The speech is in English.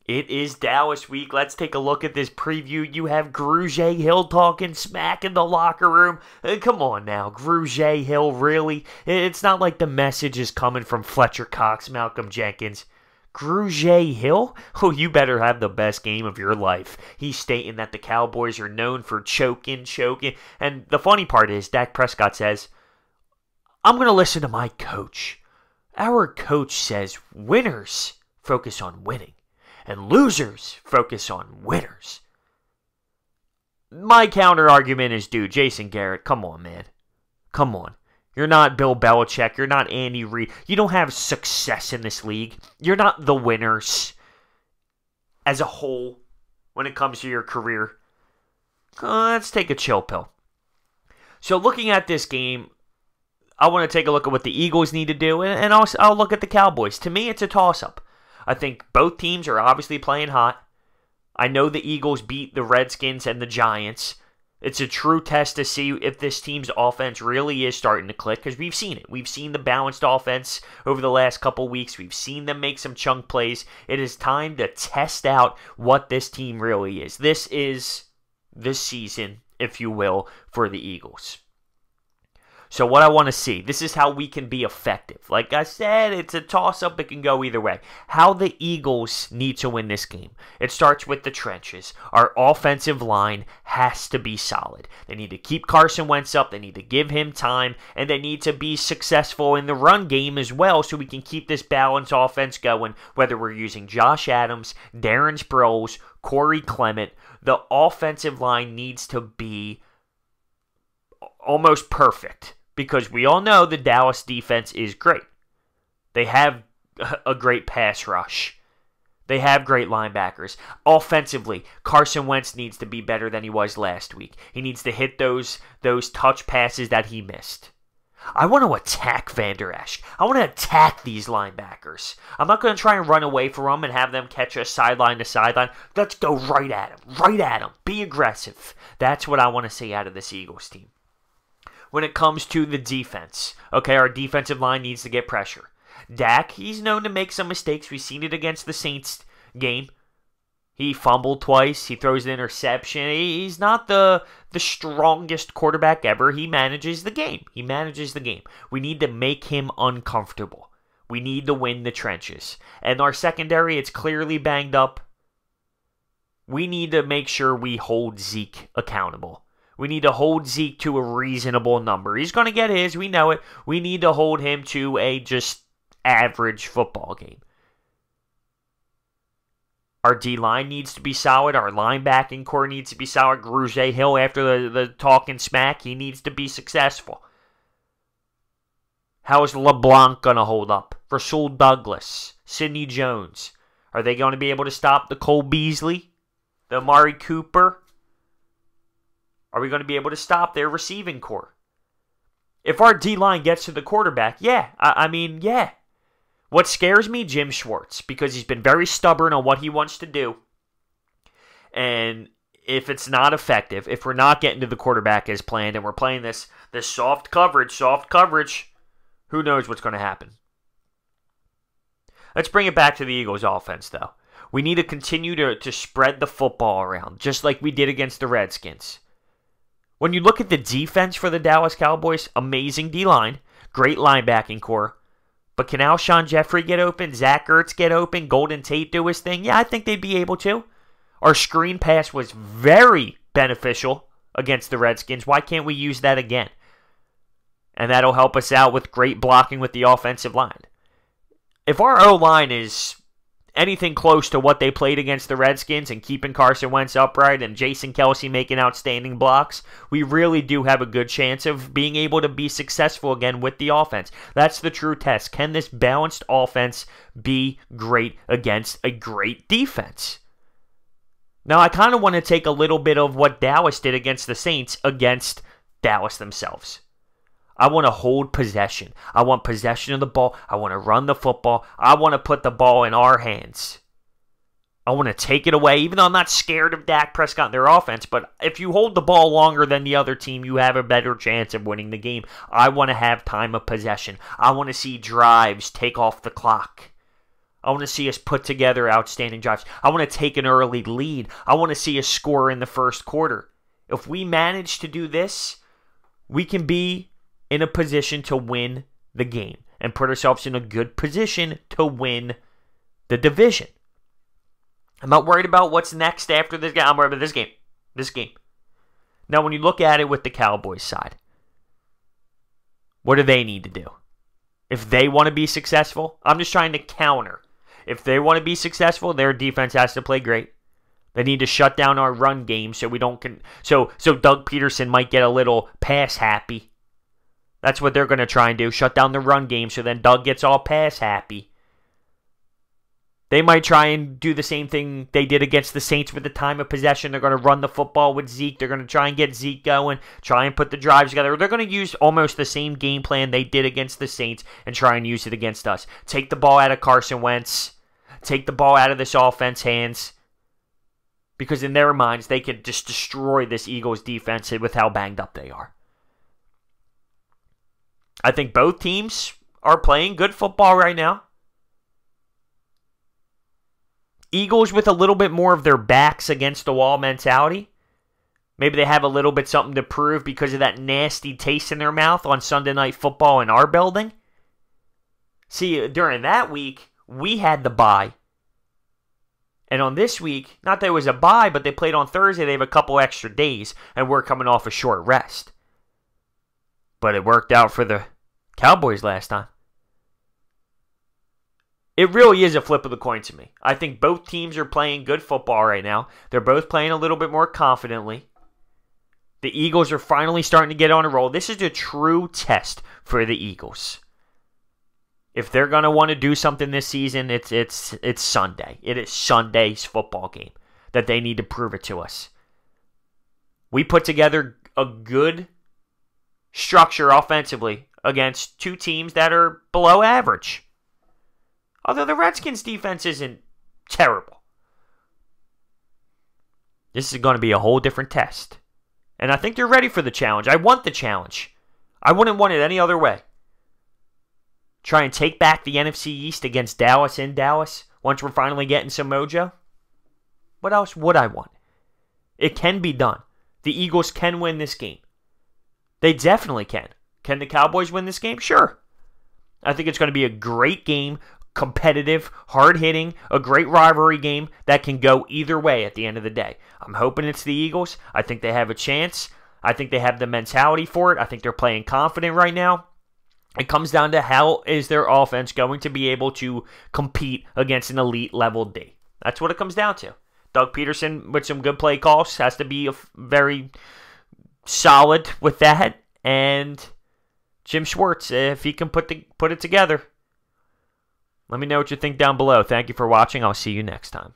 It is Dallas week. Let's take a look at this preview. You have Grugier-Hill talking smack in the locker room. Come on now, Grugier-Hill, really? It's not like the message is coming from Fletcher Cox, Malcolm Jenkins. Grugier-Hill? Oh, you better have the best game of your life. He's stating that the Cowboys are known for choking. And the funny part is, Dak Prescott says, I'm going to listen to my coach. Our coach says winners focus on winning. And losers focus on winners. My counter argument is, dude, Jason Garrett, come on, man. Come on. You're not Bill Belichick. You're not Andy Reid. You don't have success in this league. You're not the winners as a whole when it comes to your career. Let's take a chill pill. So looking at this game, I want to take a look at what the Eagles need to do, and I'll look at the Cowboys. To me, it's a toss-up. I think both teams are obviously playing hot. I know the Eagles beat the Redskins and the Giants. It's a true test to see if this team's offense really is starting to click, because we've seen it. We've seen the balanced offense over the last couple weeks. We've seen them make some chunk plays. It is time to test out what this team really is. This is this season, if you will, for the Eagles. So what I want to see, this is how we can be effective. Like I said, it's a toss-up. It can go either way. How the Eagles need to win this game. It starts with the trenches. Our offensive line has to be solid. They need to keep Carson Wentz up. They need to give him time. And they need to be successful in the run game as well so we can keep this balanced offense going, whether we're using Josh Adams, Darren Sproles, Corey Clement. The offensive line needs to be almost perfect. Because we all know the Dallas defense is great. They have a great pass rush. They have great linebackers. Offensively, Carson Wentz needs to be better than he was last week. He needs to hit those touch passes that he missed. I want to attack Van Der Esch. I want to attack these linebackers. I'm not going to try and run away from them and have them catch us sideline to sideline. Let's go right at them. Right at them. Be aggressive. That's what I want to see out of this Eagles team. When it comes to the defense, okay, our defensive line needs to get pressure. Dak, he's known to make some mistakes. We've seen it against the Saints game. He fumbled twice. He throws an interception. He's not the strongest quarterback ever. He manages the game. We need to make him uncomfortable. We need to win the trenches. And our secondary, it's clearly banged up. We need to make sure we hold Zeke accountable. We need to hold Zeke to a reasonable number. He's going to get his. We know it. We need to hold him to a just average football game. Our D-line needs to be solid. Our linebacking core needs to be solid. Grugier-Hill, after the talking smack, he needs to be successful. How is LeBlanc going to hold up? Rasul Douglas, Sidney Jones. Are they going to be able to stop the Cole Beasley? The Amari Cooper? Are we going to be able to stop their receiving core? If our D-line gets to the quarterback, yeah. Yeah. What scares me, Jim Schwartz, because he's been very stubborn on what he wants to do. And if it's not effective, if we're not getting to the quarterback as planned, and we're playing this soft coverage, who knows what's going to happen? Let's bring it back to the Eagles' offense, though. We need to continue to spread the football around, just like we did against the Redskins. When you look at the defense for the Dallas Cowboys, amazing D-line, great linebacking core. But can Alshon Jeffrey get open? Zach Ertz get open? Golden Tate do his thing? Yeah, I think they'd be able to. Our screen pass was very beneficial against the Redskins. Why can't we use that again? And that'll help us out with great blocking with the offensive line. If our O-line is anything close to what they played against the Redskins and keeping Carson Wentz upright and Jason Kelce making outstanding blocks, we really do have a good chance of being able to be successful again with the offense. That's the true test. Can this balanced offense be great against a great defense? Now, I kind of want to take a little bit of what Dallas did against the Saints against Dallas themselves. I want to hold possession. I want possession of the ball. I want to run the football. I want to put the ball in our hands. I want to take it away, even though I'm not scared of Dak Prescott and their offense. But if you hold the ball longer than the other team, you have a better chance of winning the game. I want to have time of possession. I want to see drives take off the clock. I want to see us put together outstanding drives. I want to take an early lead. I want to see us score in the first quarter. If we manage to do this, we can be in a position to win the game and put ourselves in a good position to win the division. I'm not worried about what's next after this game. I'm worried about this game. This game. Now, when you look at it with the Cowboys side, what do they need to do? If they want to be successful, I'm just trying to counter. If they want to be successful, their defense has to play great. They need to shut down our run game so we don't so Doug Peterson might get a little pass happy. That's what they're going to try and do. Shut down the run game so then Doug gets all pass happy. They might try and do the same thing they did against the Saints with the time of possession. They're going to run the football with Zeke. They're going to try and get Zeke going, try and put the drives together. They're going to use almost the same game plan they did against the Saints and try and use it against us. Take the ball out of Carson Wentz. Take the ball out of this offense hands. Because in their minds, they could just destroy this Eagles defense with how banged up they are. I think both teams are playing good football right now. Eagles with a little bit more of their backs against the wall mentality. Maybe they have a little bit something to prove because of that nasty taste in their mouth on Sunday Night Football in our building. See, during that week, we had the bye. And on this week, not that it was a bye, but they played on Thursday. They have a couple extra days, and we're coming off a short rest. But it worked out for the Cowboys last time. It really is a flip of the coin to me. I think both teams are playing good football right now. They're both playing a little bit more confidently. The Eagles are finally starting to get on a roll. This is a true test for the Eagles. If they're going to want to do something this season, it's Sunday. It is Sunday's football game that they need to prove it to us. We put together a good structure offensively against two teams that are below average. Although the Redskins' defense isn't terrible. This is going to be a whole different test. And I think they're ready for the challenge. I want the challenge. I wouldn't want it any other way. Try and take back the NFC East against Dallas in Dallas once we're finally getting some mojo. What else would I want? It can be done. The Eagles can win this game. They definitely can. Can the Cowboys win this game? Sure. I think it's going to be a great game. Competitive, hard-hitting, a great rivalry game that can go either way at the end of the day. I'm hoping it's the Eagles. I think they have a chance. I think they have the mentality for it. I think they're playing confident right now. It comes down to how is their offense going to be able to compete against an elite level D. That's what it comes down to. Doug Peterson, with some good play calls, has to be very solid with that. And Jim Schwartz, if he can put it together. Let me know what you think down below. Thank you for watching. I'll see you next time.